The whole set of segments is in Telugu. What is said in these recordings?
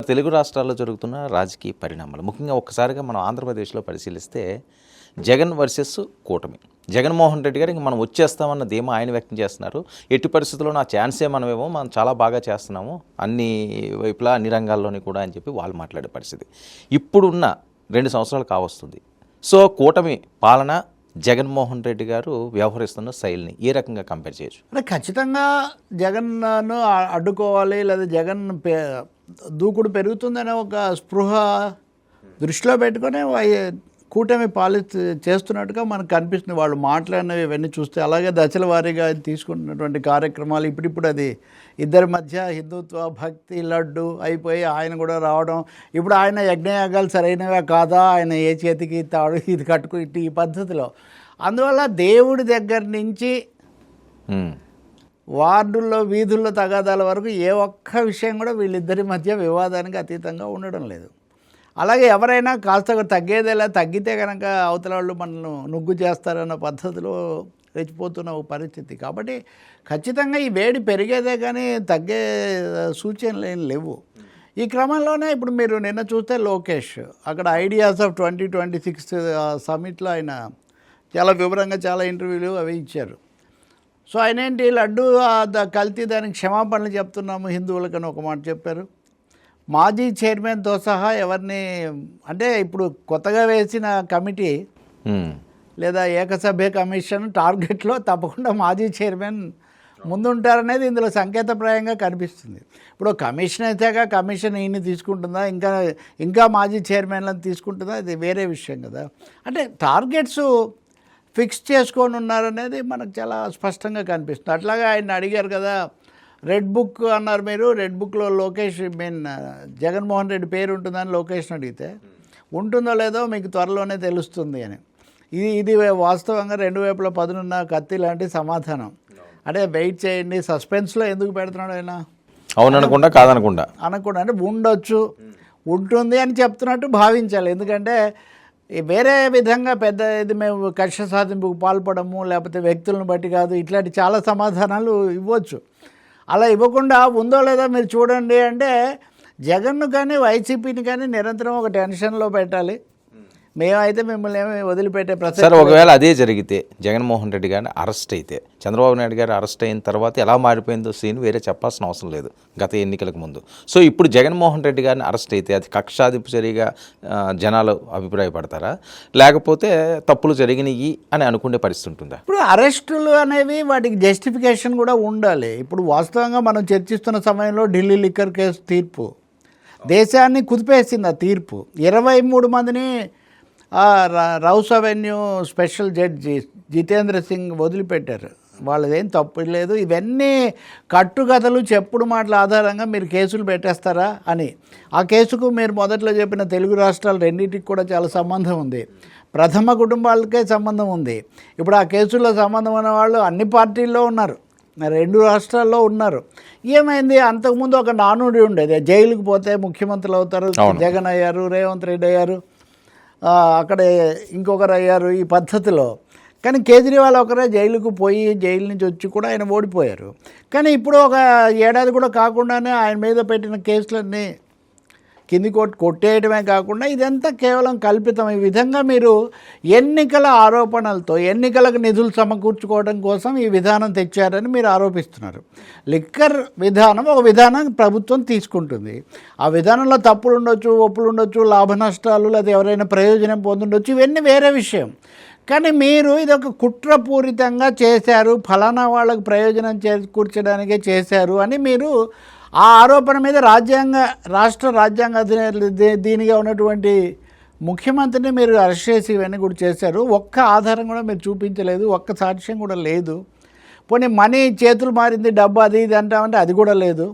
తెలుగు రాష్ట్రాల్లో జరుగుతున్న రాజకీయ పరిణామాలు ముఖ్యంగా ఒక్కసారిగా మనం ఆంధ్రప్రదేశ్లో పరిశీలిస్తే జగన్ వర్సెస్ కూటమి. జగన్మోహన్ రెడ్డి గారు ఇంక మనం వచ్చేస్తామన్న ధీమా ఆయన వ్యక్తం చేస్తున్నారు. ఎట్టి పరిస్థితుల్లో నా ఛాన్సే మనం చాలా బాగా చేస్తున్నాము అన్ని వైపులా అన్ని రంగాల్లోని కూడా అని చెప్పి వాళ్ళు మాట్లాడే పరిస్థితి ఇప్పుడున్న 2 సంవత్సరాలు కావస్తుంది. సో కూటమి పాలన జగన్మోహన్ రెడ్డి గారు వ్యవహరిస్తున్న శైలిని ఏ రకంగా కంపేర్ చేయొచ్చు? అంటే ఖచ్చితంగా జగన్ను అడ్డుకోవాలి లేదా జగన్ దూకుడు పెరుగుతుందనే ఒక స్పృహ దృష్టిలో పెట్టుకొని కూటమి చేస్తున్నట్టుగా మనకు కనిపిస్తుంది. వాళ్ళు మాట్లాడినవి ఇవన్నీ చూస్తే అలాగే దశల వారీగా తీసుకుంటున్నటువంటి కార్యక్రమాలు ఇప్పుడిప్పుడు అది ఇద్దరి మధ్య హిందుత్వ భక్తి లడ్డు అయిపోయి ఆయన కూడా రావడం. ఇప్పుడు ఆయన యజ్ఞయాగాలు సరైనవే కాదా, ఆయన ఏ చేతికి తాడు ఇది కట్టుకుని ఈ పద్ధతిలో. అందువల్ల దేవుడి దగ్గర నుంచి వార్డుల్లో వీధుల్లో తగాదాల వరకు ఏ ఒక్క విషయం కూడా వీళ్ళిద్దరి మధ్య వివాదానికి అతీతంగా ఉండడం లేదు. అలాగే ఎవరైనా కాస్త తగ్గేదేలా తగ్గితే కనుక అవతల వాళ్ళు మనల్ని నుగ్గు చేస్తారన్న పద్ధతిలో రెచ్చిపోతున్న పరిస్థితి. కాబట్టి ఖచ్చితంగా ఈ వేడి పెరిగేదే కానీ తగ్గే సూచనలు ఏం లేవు. ఈ క్రమంలోనే ఇప్పుడు మీరు నిన్న చూస్తే లోకేష్ అక్కడ ఐడియాస్ ఆఫ్ 2026 సమిట్లో ఆయన చాలా వివరంగా చాలా ఇంటర్వ్యూలు అవి ఇచ్చారు. సో ఆయన ఏంటి లడ్డు కల్తీ దానికి క్షమాపణలు చెప్తున్నాము హిందువులకని ఒక మాట చెప్పారు. మాజీ చైర్మన్తో సహా ఎవరిని అంటే ఇప్పుడు కొత్తగా వేసిన కమిటీ లేదా ఏకసభ్య కమిషన్ టార్గెట్లో తప్పకుండా మాజీ చైర్మన్ ముందుంటారనేది ఇందులో సంకేతప్రాయంగా కనిపిస్తుంది. ఇప్పుడు కమిషన్ అయితేగా కమిషన్ ఈయన్ని తీసుకుంటుందా ఇంకా మాజీ చైర్మన్లను తీసుకుంటుందా అది వేరే విషయం కదా. అంటే టార్గెట్స్ ఫిక్స్ చేసుకొని ఉన్నారనేది మనకు చాలా స్పష్టంగా కనిపిస్తుంది. అట్లాగే ఆయన అడిగారు కదా, రెడ్ బుక్ అన్నారు మీరు, రెడ్ బుక్లో లోకేష్ జగన్మోహన్ రెడ్డి పేరు ఉంటుందని లోకేష్ని అడిగితే ఉంటుందో లేదో మీకు త్వరలోనే తెలుస్తుంది అని. ఇది వాస్తవంగా 2 వైపుల పదునున్న కత్తి లాంటి సమాధానం. అంటే వెయిట్ చేయండి, సస్పెన్స్లో ఎందుకు పెడుతున్నాడు ఆయన? అవుననుకుండా కాదనకుండా అంటే ఉండొచ్చు ఉంటుంది అని చెప్తున్నట్టు భావించాలి. ఎందుకంటే వేరే విధంగా పెద్ద ఇది మేము కక్ష సాధింపుకు పాల్పడము లేకపోతే వ్యక్తులను బట్టి కాదు ఇట్లాంటి చాలా సమాధానాలు ఇవ్వచ్చు. అలా ఇవ్వకుండా ఉందో లేదో మీరు చూడండి అంటే జగన్ను కానీ వైసీపీని కానీ నిరంతరం ఒక టెన్షన్లో పెట్టాలి. మేమైతే మిమ్మల్ని ఏమి వదిలిపెట్టే ప్రశ్న. సార్ ఒకవేళ అదే జరిగితే జగన్మోహన్ రెడ్డి గారిని అరెస్ట్ అయితే చంద్రబాబు నాయుడు గారు అరెస్ట్ అయిన తర్వాత ఎలా మారిపోయిందో సీన్ వేరే చెప్పాల్సిన అవసరం లేదు గత ఎన్నికలకు ముందు. సో ఇప్పుడు జగన్మోహన్ రెడ్డి గారిని అరెస్ట్ అయితే అది కక్షాదింపు చర్యగా జనాలు అభిప్రాయపడతారా లేకపోతే తప్పులు జరిగినాయి అని అనుకునే పరిస్థితి ఉంటుందా? ఇప్పుడు అరెస్టులు అనేవి వాటికి జస్టిఫికేషన్ కూడా ఉండాలి. ఇప్పుడు వాస్తవంగా మనం చర్చిస్తున్న సమయంలో ఢిల్లీ లిక్కర్ కేసు తీర్పు దేశాన్ని కుదిపేసింది. ఆ తీర్పు 23 మందిని Rouse avenue special judge Jitendra Singh వదిలిపెట్టారు. వాళ్ళదేం తప్పు లేదు. ఇవన్నీ కట్టుకథలు చెప్పుడు మాటల ఆధారంగా మీరు కేసులు పెట్టేస్తారా అని. ఆ కేసుకు మీరు మొదట్లో చెప్పిన తెలుగు రాష్ట్రాలు రెండింటికి కూడా చాలా సంబంధం ఉంది. ప్రథమ కుటుంబాలకే సంబంధం ఉంది. ఇప్పుడు ఆ కేసుల్లో సంబంధం ఉన్న వాళ్ళు అన్ని పార్టీల్లో ఉన్నారు, 2 రాష్ట్రాల్లో ఉన్నారు. ఏమైంది, అంతకుముందు ఒక నానుడి ఉండేది, జైలుకు పోతే ముఖ్యమంత్రులు అవుతారు. జగన్ అయ్యారు, రేవంత్ రెడ్డి అయ్యారు, అక్కడ ఇంకొకరు అయ్యారు ఈ పద్ధతిలో. కానీ కేజ్రీవాల్ ఒకరే జైలుకు పోయి జైలు నుంచి వచ్చి కూడా ఆయన ఓడిపోయారు. కానీ ఇప్పుడు ఒక ఏడాది కూడా కాకుండానే ఆయన మీద పెట్టిన కేసులన్నీ కింది కొట్టేయడమే కాకుండా ఇదంతా కేవలం కల్పితం. ఈ విధంగా మీరు ఎన్నికల ఆరోపణలతో ఎన్నికలకు నిధులు సమకూర్చుకోవడం కోసం ఈ విధానం తెచ్చారని మీరు ఆరోపిస్తున్నారు. లిక్కర్ విధానం ఒక విధానం ప్రభుత్వం తీసుకుంటుంది. ఆ విధానంలో తప్పులు ఉండొచ్చు, ఒప్పులు ఉండొచ్చు, లాభ నష్టాలు లేదా ఎవరైనా ప్రయోజనం పొందుండొచ్చు, ఇవన్నీ వేరే విషయం. కానీ మీరు ఇదొక కుట్రపూరితంగా చేశారు, ఫలానా వాళ్ళకు ప్రయోజనం చేకూర్చడానికే చేశారు అని మీరు ఆ ఆరోపణ మీద రాష్ట్ర రాజ్యాంగ దీనిగా ఉన్నటువంటి ముఖ్యమంత్రిని మీరు అరెస్ట్ చేసి ఇవన్నీ కూడా చేశారు. ఒక్క ఆధారం కూడా మీరు చూపించలేదు, ఒక్క సాక్ష్యం కూడా లేదు. పోనీ మనీ చేతులు మారింది, డబ్బు అది ఇది అంటామంటే అది కూడా లేదు.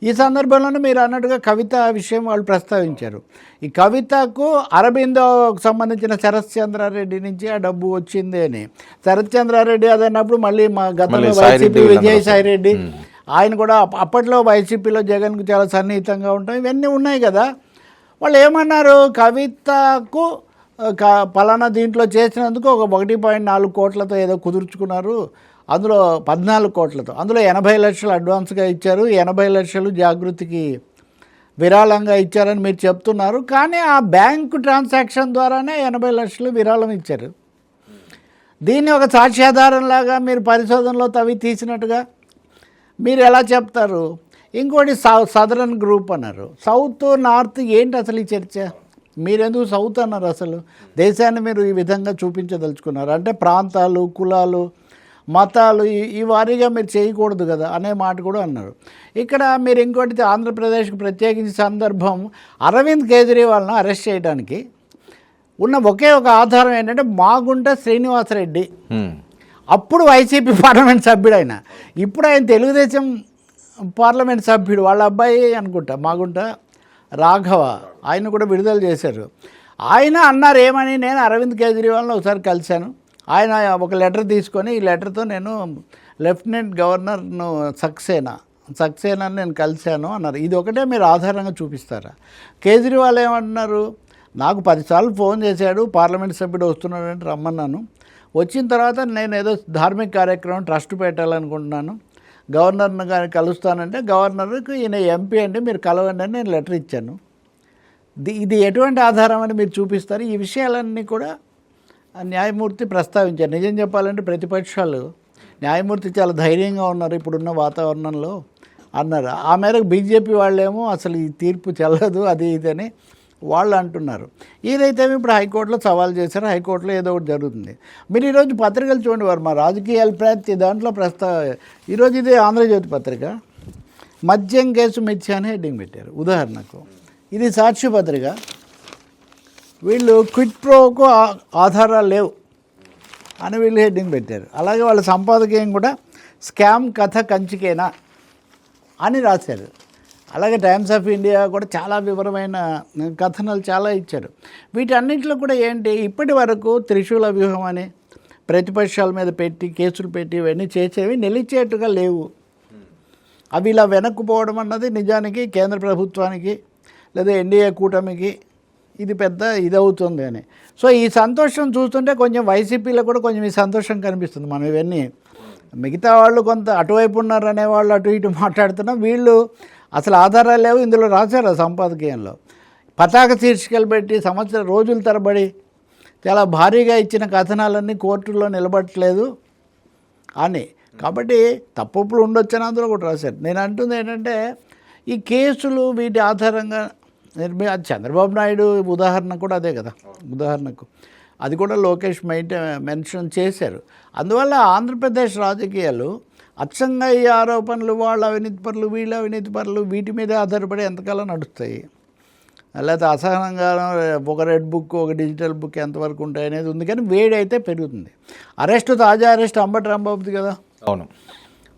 ఈ సందర్భంలోనే మీరు అన్నట్టుగా కవిత విషయం వాళ్ళు ప్రస్తావించారు. ఈ కవితకు అరబిందోకు సంబంధించిన శరత్ చంద్రారెడ్డి నుంచి ఆ డబ్బు వచ్చింది అని. శరత్ చంద్రారెడ్డి అదన్నప్పుడు మళ్ళీ మా గతంలో వైసీపీ విజయసాయి రెడ్డి ఆయన కూడా అప్పట్లో వైసీపీలో జగన్కు చాలా సన్నిహితంగా ఉంటాం, ఇవన్నీ ఉన్నాయి కదా. వాళ్ళు ఏమన్నారు, కవితకు పలానా దీంట్లో చేసినందుకు ఒక 1.4 కోట్లతో ఏదో కుదుర్చుకున్నారు, అందులో 14 కోట్లతో, అందులో 80 లక్షలు అడ్వాన్స్గా ఇచ్చారు, 80 లక్షలు జాగృతికి విరాళంగా ఇచ్చారని మీరు చెప్తున్నారు. కానీ ఆ బ్యాంకు ట్రాన్సాక్షన్ ద్వారానే 80 లక్షలు విరాళం ఇచ్చారు. దీన్ని ఒక సాక్ష్యాధారంలాగా మీరు పరిశోధనలో తవ్వి తీసినట్టుగా మీరు ఎలా చెప్తారు? ఇంకోటి సదరన్ గ్రూప్ అన్నారు. సౌత్ నార్త్ ఏంటి అసలు ఈ చర్చ? మీరెందుకు సౌత్ అన్నారు? అసలు దేశాన్ని మీరు ఈ విధంగా చూపించదలుచుకున్నారు అంటే ప్రాంతాలు, కులాలు, మతాలు ఈ వారీగా మీరు చేయకూడదు కదా అనే మాట కూడా అన్నారు. ఇక్కడ మీరు ఇంకోటి ఆంధ్రప్రదేశ్కి ప్రత్యేకించి సందర్భం, అరవింద్ కేజ్రీవాల్ను అరెస్ట్ చేయడానికి ఉన్న ఒకే ఒక ఆధారం ఏంటంటే మాగుంట శ్రీనివాసరెడ్డి. అప్పుడు వైసీపీ పార్లమెంట్ సభ్యుడు ఆయన, ఇప్పుడు ఆయన తెలుగుదేశం పార్లమెంట్ సభ్యుడు. వాళ్ళ అబ్బాయి అనుకుంటా మాగుంట రాఘవ, ఆయన కూడా విడుదల చేశారు. ఆయన అన్నారు ఏమని, నేను అరవింద్ కేజ్రీవాల్ని ఒకసారి కలిశాను, ఆయన ఒక లెటర్ తీసుకొని ఈ లెటర్తో నేను లెఫ్టినెంట్ గవర్నర్ను సక్సేనాని నేను కలిశాను అన్నారు. ఇది ఒకటే మీరు ఆధారంగా చూపిస్తారా? కేజ్రీవాల్ ఏమంటున్నారు, నాకు 10 సార్లు ఫోన్ చేశాడు, పార్లమెంట్ సభ్యుడు వస్తున్నాడంటే రమ్మన్నాను, వచ్చిన తర్వాత నేను ఏదో ధార్మిక కార్యక్రమం ట్రస్ట్ పెట్టాలనుకుంటున్నాను, గవర్నర్ను కానీ కలుస్తానంటే గవర్నర్కి ఈయన ఎంపీ అండి మీరు కలవండి అని నేను లెటర్ ఇచ్చాను. ఇది ఎటువంటి ఆధారం అని మీరు చూపిస్తారు? ఈ విషయాలన్నీ కూడా న్యాయమూర్తి ప్రస్తావించారు. నిజం చెప్పాలంటే ప్రతిపక్షాలు న్యాయమూర్తి చాలా ధైర్యంగా ఉన్నారు ఇప్పుడున్న వాతావరణంలో అన్నారు. ఆ మేరకు బీజేపీ వాళ్ళేమో అసలు ఈ తీర్పు చెల్లదు అది ఇదని వాళ్ళు అంటున్నారు. ఏదైతే ఇప్పుడు హైకోర్టులో సవాల్ చేశారో హైకోర్టులో ఏదో ఒకటి జరుగుతుంది. మీరు ఈరోజు పత్రికలు చూడండి, వారు మా రాజకీయాల ప్రతి దాంట్లో ఈరోజు ఇది ఆంధ్రజ్యోతి పత్రిక, మద్యం కేసు మిథ్య అని హెడ్డింగ్ పెట్టారు ఉదాహరణకు. ఇది సాక్షి పత్రిక, వీళ్ళు క్విట్ ప్రోకు ఆధారాలు లేవు అని వీళ్ళు హెడ్డింగ్ పెట్టారు. అలాగే వాళ్ళ సంపాదకీయం కూడా స్కామ్ కథ కంచికేనా అని రాశారు. అలాగే టైమ్స్ ఆఫ్ ఇండియా కూడా చాలా వివరమైన కథనాలు చాలా ఇచ్చారు. వీటన్నిటిలో కూడా ఏంటి, ఇప్పటి వరకు త్రిశూల వ్యూహం అని ప్రతిపక్షాల మీద పెట్టి కేసులు పెట్టి ఇవన్నీ చేసేవి నిలిచేట్టుగా లేవు. అవి ఇలా వెనక్కుపోవడం అన్నది నిజానికి కేంద్ర ప్రభుత్వానికి లేదా ఎన్డీఏ కూటమికి ఇది పెద్ద ఇదవుతుంది అని. సో ఈ సంతోషం చూస్తుంటే కొంచెం వైసీపీలో కూడా కొంచెం ఈ సంతోషం కనిపిస్తుంది. మనం ఇవన్నీ మిగతా వాళ్ళు కొంత అటువైపు ఉన్నారు అనేవాళ్ళు అటు ఇటు మాట్లాడుతున్నాం, వీళ్ళు అసలు ఆధారాలు లేవు. ఇందులో రాశారు సంపాదకీయంలో పతాక శీర్షికలు పెట్టి సంవత్సర రోజుల తరబడి చాలా భారీగా ఇచ్చిన కథనాలన్నీ కోర్టుల్లో నిలబట్టలేదు అని. కాబట్టి తప్పులు ఉండొచ్చని అందులో కూడా రాశారు. నేను అంటుంది ఏంటంటే ఈ కేసులు వీటి ఆధారంగా చంద్రబాబు నాయుడు ఉదాహరణ కూడా అదే కదా, ఉదాహరణకు అది కూడా లోకేష్ మెన్షన్ చేశారు. అందువల్ల ఆంధ్రప్రదేశ్ రాజకీయాలు అచ్చంగా ఈ ఆరోపణలు వాళ్ళ అవినీతి పరులు వీళ్ళ అవినీతి పరులు వీటి మీదే ఆధారపడి ఎంతకాలం నడుస్తాయి. లేకపోతే అసహనంగా ఒక రెడ్ బుక్ ఒక డిజిటల్ బుక్ ఎంతవరకు ఉంటాయి అనేది ఉంది. కానీ వేడి అయితే పెరుగుతుంది. తాజా అరెస్ట్ అంబటి రాంబాబుది కదా. అవును,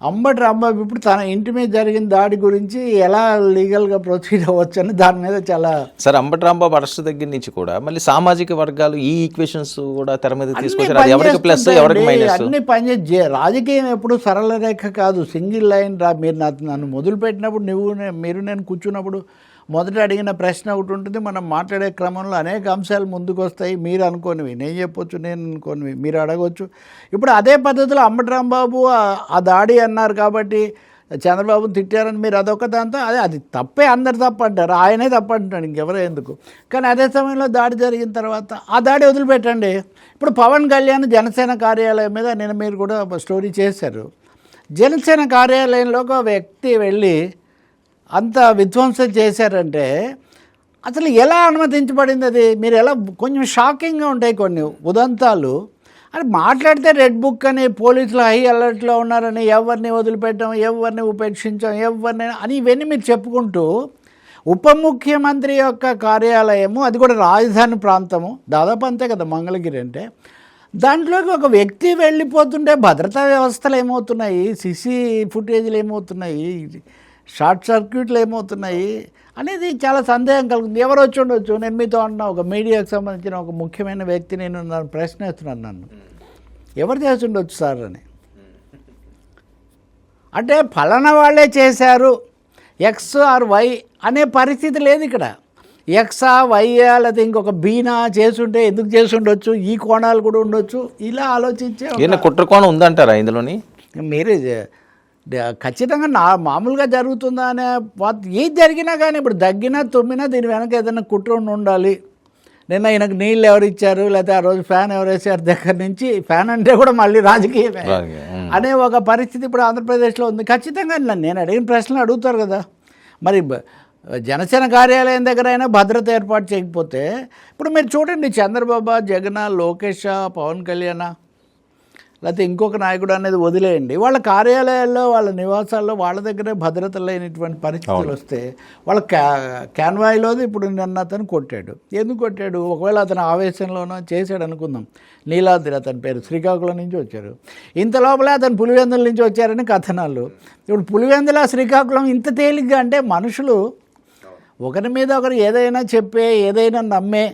అంబటి రాంబాబు ఇప్పుడు తన ఇంటి మీద జరిగిన దాడి గురించి ఎలా లీగల్గా ప్రొసీడ్ అవ్వచ్చు అని దాని మీద చాలా సార్ అంబటి రాంబాబు అరెస్ట్ దగ్గర నుంచి కూడా మళ్ళీ సామాజిక వర్గాలు ఈ ఈక్వేషన్స్ కూడా తెర మీద తీసుకొచ్చారు. అది ఎవరికి ప్లస్ ఎవరికి మైనస్ అన్ని పనిచేసి రాజకీయం ఎప్పుడు సరళ రేఖ కాదు, సింగిల్ లైన్ మీరు నన్ను మొదలుపెట్టినప్పుడు నేను కూర్చున్నప్పుడు మొదట అడిగిన ప్రశ్న ఒకటి ఉంటుంది. మనం మాట్లాడే క్రమంలో అనేక అంశాలు ముందుకు వస్తాయి. మీరు అనుకోనివి నేను చెప్పొచ్చు, నేను అనుకోనివి మీరు అడగవచ్చు. ఇప్పుడు అదే పద్ధతిలో అంబటి రాంబాబు ఆ దాడి అన్నారు కాబట్టి చంద్రబాబుని తిట్టారని మీరు అదొక దాంతో అది తప్పే, అందరు తప్పు అంటారు, ఆయనే తప్పు అంటాడు, ఇంకెవరో ఎందుకు. కానీ అదే సమయంలో దాడి జరిగిన తర్వాత ఆ దాడి వదిలిపెట్టండి. ఇప్పుడు పవన్ కళ్యాణ్ జనసేన కార్యాలయం మీద నేను మీరు కూడా స్టోరీ చేశారు. జనసేన కార్యాలయంలో ఒక వ్యక్తి వెళ్ళి అంత విధ్వంసం చేశారంటే అసలు ఎలా అనుమతించబడింది? అది మీరు ఎలా కొంచెం షాకింగ్గా ఉంటాయి కొన్ని ఉదంతాలు. అని మాట్లాడితే రెడ్ బుక్ అని పోలీసులు హై అలర్ట్లో ఉన్నారని ఎవరిని వదిలిపెట్టాం, ఎవరిని ఉపేక్షించాం, ఎవరిని అని ఇవన్నీ మీరు చెప్పుకుంటూ ఉప ముఖ్యమంత్రి యొక్క కార్యాలయము, అది కూడా రాజధాని ప్రాంతము, దాదాపు అంతే కదా మంగళగిరి అంటే, దాంట్లోకి ఒక వ్యక్తి వెళ్ళిపోతుంటే భద్రతా వ్యవస్థలు ఏమవుతున్నాయి, సిసి ఫుటేజ్లు ఏమవుతున్నాయి, షార్ట్ సర్క్యూట్లు ఏమవుతున్నాయి అనేది చాలా సందేహం కలుగుతుంది. ఎవరు వచ్చి ఉండొచ్చు? నేను మీతో అన్న ఒక మీడియాకు సంబంధించిన ఒక ముఖ్యమైన వ్యక్తి నేను నన్ను ప్రశ్నిస్తున్నాను, నన్ను ఎవరు చేసి ఉండొచ్చు సార్ అని. అంటే ఫలానా వాళ్ళే చేశారు ఎక్స్ ఆర్ వై అనే పరిస్థితి లేదు ఇక్కడ. ఎక్సా వైయా లేదా ఇంకొక బీనా చేసుంటే ఎందుకు చేసి ఉండొచ్చు, ఈ కోణాలు కూడా ఉండొచ్చు, ఇలా ఆలోచించే కుట్ర కోణం ఉందంటారా ఇందులోని? మీరు ఖచ్చితంగా మామూలుగా జరుగుతుందా అనే ఏది జరిగినా కానీ ఇప్పుడు దగ్గినా తుమ్మినా దీని వెనక ఏదైనా కుట్ర ఉండాలి. నిన్న ఈయనకు నీళ్ళు ఎవరు ఇచ్చారు, లేకపోతే ఆ రోజు ఫ్యాన్ ఎవరు వేసారు దగ్గర నుంచి ఫ్యాన్ అంటే కూడా మళ్ళీ రాజకీయమే అనే ఒక పరిస్థితి ఇప్పుడు ఆంధ్రప్రదేశ్లో ఉంది. ఖచ్చితంగా నేను అడిగిన ప్రశ్నలు అడుగుతారు కదా. మరి జనసేన కార్యాలయం దగ్గర అయినా భద్రత ఏర్పాటు చేయకపోతే ఇప్పుడు మీరు చూడండి, చంద్రబాబు, జగన్, లోకేష్, పవన్ కళ్యాణ్, లేకపోతే ఇంకొక నాయకుడు అనేది వదిలేయండి, వాళ్ళ కార్యాలయాల్లో వాళ్ళ నివాసాల్లో వాళ్ళ దగ్గరే భద్రత లేనటువంటి పరిస్థితులు వస్తే వాళ్ళ క్యాన్వాయ్లోది ఇప్పుడు నిన్న అతను కొట్టాడు. ఎందుకు కొట్టాడు? ఒకవేళ అతను ఆవేశంలోనో చేశాడు అనుకుందాం. నీలాద్రి అతని పేరు, శ్రీకాకుళం నుంచి వచ్చారు. ఇంత లోపలే అతను పులివెందుల నుంచి వచ్చారని కథనాలు. ఇప్పుడు పులివెందుల శ్రీకాకుళం ఇంత తేలిగ్గా అంటే మనుషులు ఒకరి మీద ఒకరు ఏదైనా చెప్పే ఏదైనా నమ్మే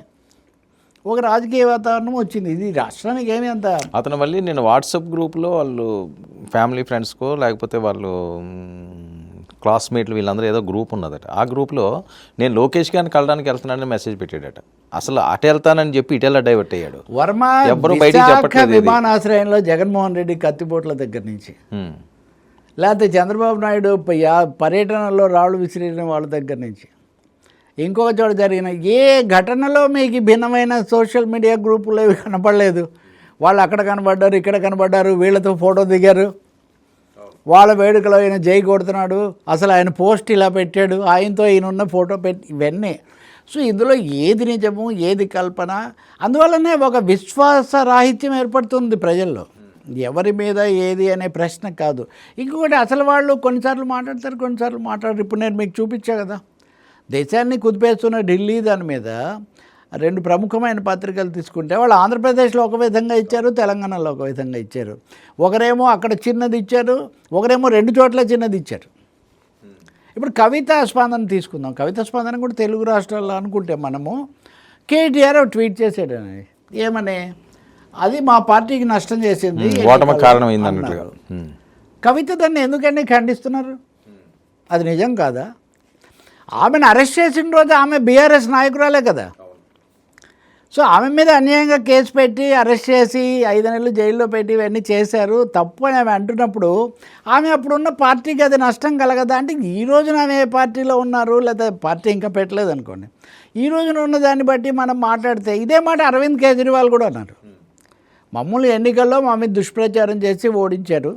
ఒక రాజకీయ వాతావరణం వచ్చింది. ఇది రాష్ట్రానికి ఏమి అంత అతను మళ్ళీ నేను వాట్సాప్ గ్రూప్లో వాళ్ళు ఫ్యామిలీ ఫ్రెండ్స్కో లేకపోతే వాళ్ళు క్లాస్మేట్లు వీళ్ళందరూ ఏదో గ్రూప్ ఉన్నదట. ఆ గ్రూప్లో నేను లోకేష్ గారిని కలడానికి వెళ్తున్నానని మెసేజ్ పెట్టాడట. అసలు అటు వెళ్తానని చెప్పి ఇటెలా డైవర్ట్ అయ్యాడు. వర్మ ఎవరు బయటికి చెప్పట్లేదు. విమానాశ్రయంలో జగన్మోహన్ రెడ్డి కత్తిపోట్ల దగ్గర నుంచి, లేకపోతే చంద్రబాబు నాయుడు పర్యటనలో రాళ్ళు విసిరిన వాళ్ళ దగ్గర నుంచి, ఇంకొక చోట జరిగిన ఏ ఘటనలో మీకు భిన్నమైన సోషల్ మీడియా గ్రూపులు ఏవి కనపడలేదు. వాళ్ళు అక్కడ కనబడ్డారు, ఇక్కడ కనబడ్డారు, వీళ్ళతో ఫోటో దిగారు, వాళ్ళ వేడుకలో ఆయన జై కొడుతున్నాడు, అసలు ఆయన పోస్ట్ ఇలా పెట్టాడు, ఆయనతో ఈయన ఉన్న ఫోటో పెట్టి, ఇవన్నీ. సో ఇందులో ఏది నిజము ఏది కల్పన, అందువల్లనే ఒక విశ్వాసరాహిత్యం ఏర్పడుతుంది ప్రజల్లో. ఎవరి మీద ఏది అనే ప్రశ్న కాదు. ఇంకొకటి, అసలు వాళ్ళు కొన్నిసార్లు మాట్లాడతారు, కొన్నిసార్లు మాట్లాడరు. ఇప్పుడు నేను మీకు చూపించా కదా, దేశాన్ని కుదిపేస్తున్న ఢిల్లీ దాని మీద 2 ప్రముఖమైన పత్రికలు తీసుకుంటే వాళ్ళు ఆంధ్రప్రదేశ్లో ఒక విధంగా ఇచ్చారు, తెలంగాణలో ఒక విధంగా ఇచ్చారు. ఒకరేమో అక్కడ చిన్నది ఇచ్చారు, ఒకరేమో 2 చోట్ల చిన్నది ఇచ్చారు. ఇప్పుడు కవితా స్పందన తీసుకుందాం. కవితా స్పందన కూడా తెలుగు రాష్ట్రాల్లో అనుకుంటే మనము కేటీఆర్ ట్వీట్ చేసాడు ఏమని, అది మా పార్టీకి నష్టం చేసింది, కారణం. కవిత దాన్ని ఎందుకంటే ఖండిస్తున్నారు? అది నిజం కాదా? ఆమెను అరెస్ట్ చేసిన రోజు ఆమె బీఆర్ఎస్ నాయకురాలే కదా. సో ఆమె మీద అన్యాయంగా కేసు పెట్టి అరెస్ట్ చేసి 5 నెలలు జైల్లో పెట్టి ఇవన్నీ చేశారు, తప్పు అని ఆమె అంటున్నప్పుడు ఆమె అప్పుడున్న పార్టీకి అది నష్టం కలగదా? అంటే ఈ రోజున ఆమె ఏ పార్టీలో ఉన్నారు, లేదా పార్టీ ఇంకా పెట్టలేదు అనుకోండి, ఈ రోజున ఉన్న దాన్ని బట్టి మనం మాట్లాడితే ఇదే మాట అరవింద్ కేజ్రీవాల్ కూడా అన్నారు. మమ్మల్ని ఎన్నికల్లో మా మీద దుష్ప్రచారం చేసి ఓడించారు,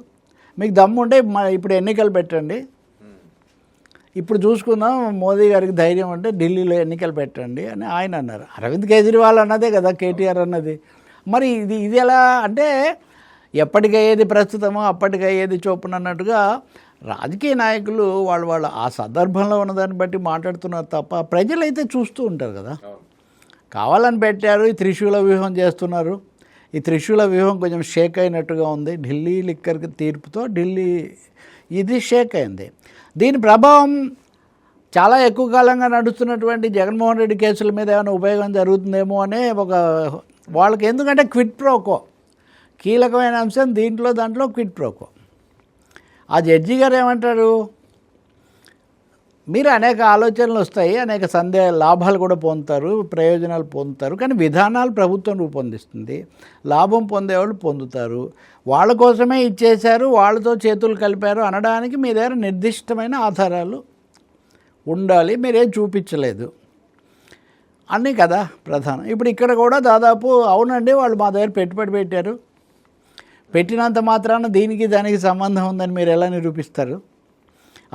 మీకు దమ్ముంటే ఇప్పుడు ఎన్నికలు పెట్టండి, ఇప్పుడు చూసుకుందాం, మోదీ గారికి ధైర్యం అంటే ఢిల్లీలో ఎన్నికలు పెట్టండి అని ఆయన అన్నారు. అరవింద్ కేజ్రీవాల్ అన్నదే కదా కేటీఆర్ అన్నది. మరి ఇది ఎలా అంటే ఎప్పటికయ్యేది ప్రస్తుతమో అప్పటికయ్యేది చొప్పున అన్నట్టుగా రాజకీయ నాయకులు వాళ్ళు ఆ సందర్భంలో ఉన్నదాన్ని బట్టి మాట్లాడుతున్నారు తప్ప ప్రజలైతే చూస్తూ ఉంటారు కదా. కావాలని పెట్టారు, ఈ త్రిశూల వ్యూహం చేస్తున్నారు. ఈ త్రిశూల వ్యూహం కొంచెం షేక్ అయినట్టుగా ఉంది. ఢిల్లీ లిక్కర్ తీర్పుతో ఢిల్లీ ఇది షేక్ అయింది. దీని ప్రభావం చాలా ఎక్కువ కాలంగా నడుస్తున్నటువంటి జగన్మోహన్ రెడ్డి కేసుల మీద ఏమైనా ఉపయోగం జరుగుతుందేమో అనే ఒక వాళ్ళకి, ఎందుకంటే క్విట్ ప్రోకో కీలకమైన అంశం దాంట్లో క్విట్ ప్రోకో. ఆ జడ్జి గారు ఏమంటారు, మీరు అనేక ఆలోచనలు వస్తాయి, అనేక లాభాలు కూడా పొందుతారు, ప్రయోజనాలు పొందుతారు, కానీ విధానాలు ప్రభుత్వం రూపొందిస్తుంది, లాభం పొందేవాళ్ళు పొందుతారు, వాళ్ళ కోసమే ఇచ్చేశారు, వాళ్ళతో చేతులు కలిపారు అనడానికి మీ దగ్గర నిర్దిష్టమైన ఆధారాలు ఉండాలి, మీరేం చూపించలేదు అన్నీ కదా ప్రధానం. ఇప్పుడు ఇక్కడ కూడా దాదాపు అవునండి వాళ్ళు మా దగ్గర పెట్టుబడి పెట్టారు, పెట్టినంత మాత్రాన దీనికి దానికి సంబంధం ఉందని మీరు ఎలా నిరూపిస్తారు?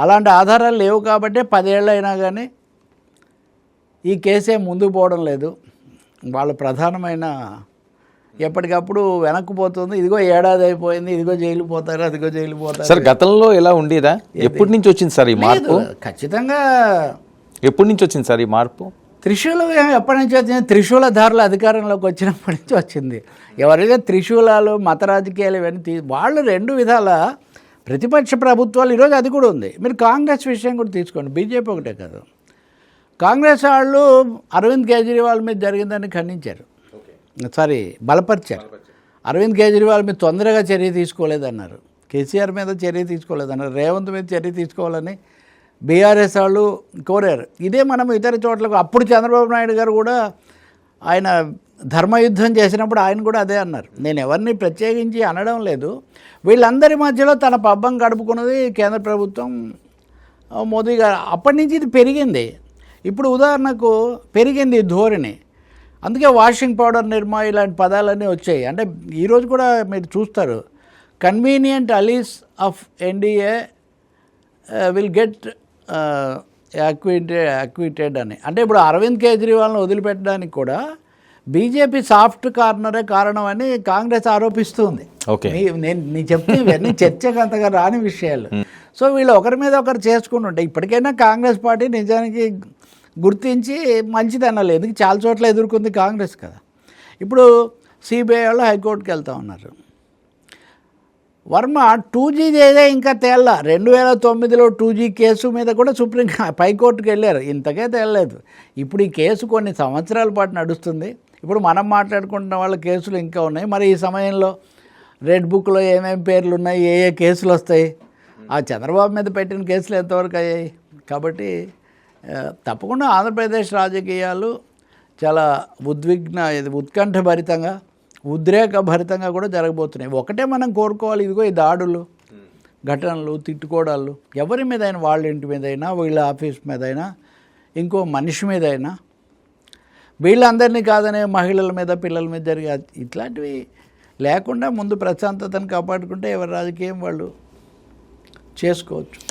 అలాంటి ఆధారాలు లేవు కాబట్టి 10 ఏళ్ళు అయినా కానీ ఈ కేసే ముందుకు పోవడం లేదు. వాళ్ళ ప్రధానమైన ఎప్పటికప్పుడు వెనక్కి పోతుంది. ఇదిగో ఏడాది అయిపోయింది, ఇదిగో జైలు పోతారు, అదిగో జైలు పోతారు. సార్ గతంలో ఎలా ఉండేదా? ఎప్పటి నుంచి వచ్చింది సార్ ఈ మార్పు? ఖచ్చితంగా ఎప్పటి నుంచి వచ్చింది సార్ ఈ మార్పు? త్రిశూల ఎప్పటి నుంచి వచ్చింది? త్రిశూలధారుల అధికారంలోకి వచ్చినప్పటి నుంచి వచ్చింది. ఎవరైతే త్రిశూలాలు మత రాజకీయాలు ఇవన్నీ వాళ్ళు 2 విధాల ప్రతిపక్ష ప్రభుత్వాలు ఈరోజు అది కూడా ఉంది. మీరు కాంగ్రెస్ విషయం కూడా తీసుకోండి, బీజేపీ ఒకటే కాదు, కాంగ్రెస్ వాళ్ళు అరవింద్ కేజ్రీవాల్ మీద జరిగిందని ఖండించారు, బలపరిచారు. అరవింద్ కేజ్రీవాల్ మీద తొందరగా చర్య తీసుకోలేదన్నారు, కేసీఆర్ మీద చర్య తీసుకోలేదన్నారు, రేవంత్ మీద చర్య తీసుకోవాలని బీఆర్ఎస్ వాళ్ళు కోరారు. ఇదే మనం ఇతర చోట్లకు అప్పుడు చంద్రబాబు నాయుడు గారు కూడా ఆయన ధర్మయుద్ధం చేసినప్పుడు ఆయన కూడా అదే అన్నారు. నేను ఎవరిని ప్రత్యేకించి అనడం లేదు, వీళ్ళందరి మధ్యలో తన పబ్బం గడుపుకున్నది కేంద్ర ప్రభుత్వం, మోదీ గారు. అప్పటి నుంచి ఇది పెరిగింది. ఇప్పుడు ఉదాహరణకు పెరిగింది ఈ ధోరణి, అందుకే వాషింగ్ పౌడర్ నిర్మా ఇలాంటి పదాలన్నీ వచ్చాయి. అంటే ఈరోజు కూడా మీరు చూస్తారు, convenient allies of NDA will get acquitted అని. అంటే ఇప్పుడు అరవింద్ కేజ్రీవాల్ని వదిలిపెట్టడానికి కూడా బీజేపీ సాఫ్ట్ కార్నరే కారణం అని కాంగ్రెస్ ఆరోపిస్తుంది. ఓకే, నేను చెప్తే ఇవన్నీ చర్చకు అంతగా రాని విషయాలు. సో వీళ్ళు ఒకరి మీద ఒకరు చేసుకుని ఉంటాయి. ఇప్పటికైనా కాంగ్రెస్ పార్టీ నిజానికి గుర్తించి మంచిది అనాలి, ఎందుకు చాలా చోట్ల ఎదుర్కొంది కాంగ్రెస్ కదా. ఇప్పుడు సిబిఐ వాళ్ళు హైకోర్టుకి వెళ్తా ఉన్నారు. వర్మ 2G ఏదే ఇంకా తేళ్ళ, 2009లో 2G కేసు మీద కూడా సుప్రీం పైకోర్టుకు వెళ్ళారు, ఇంతకే తేలలేదు. ఇప్పుడు ఈ కేసు కొన్ని సంవత్సరాల పాటు నడుస్తుంది. ఇప్పుడు మనం మాట్లాడుకుంటున్న వాళ్ళ కేసులు ఇంకా ఉన్నాయి. మరి ఈ సమయంలో రెడ్ బుక్లో ఏమేమి పేర్లు ఉన్నాయి, ఏ ఏ కేసులు వస్తాయి, ఆ చంద్రబాబు మీద పెట్టిన కేసులు ఎంతవరకు అయ్యాయి. కాబట్టి తప్పకుండా ఆంధ్రప్రదేశ్ రాజకీయాలు చాలా ఉత్కంఠభరితంగా, ఉద్రేకభరితంగా కూడా జరగబోతున్నాయి. ఒకటే మనం కోరుకోవాలి, ఇదిగో ఈ దాడులు, ఘటనలు, తిట్టుకోవడాలు ఎవరి మీదైనా, వాళ్ళ ఇంటి మీదైనా, వీళ్ళ ఆఫీస్ మీదైనా, ఇంకో మనిషి మీదైనా, వీళ్ళందరినీ కాదనే మహిళల మీద, పిల్లల మీద జరిగే ఇట్లాంటివి లేకుండా ముందు ప్రశాంతతను కాపాడుకుంటే ఎవరి రాజకీయం వాళ్ళు చేసుకోవచ్చు.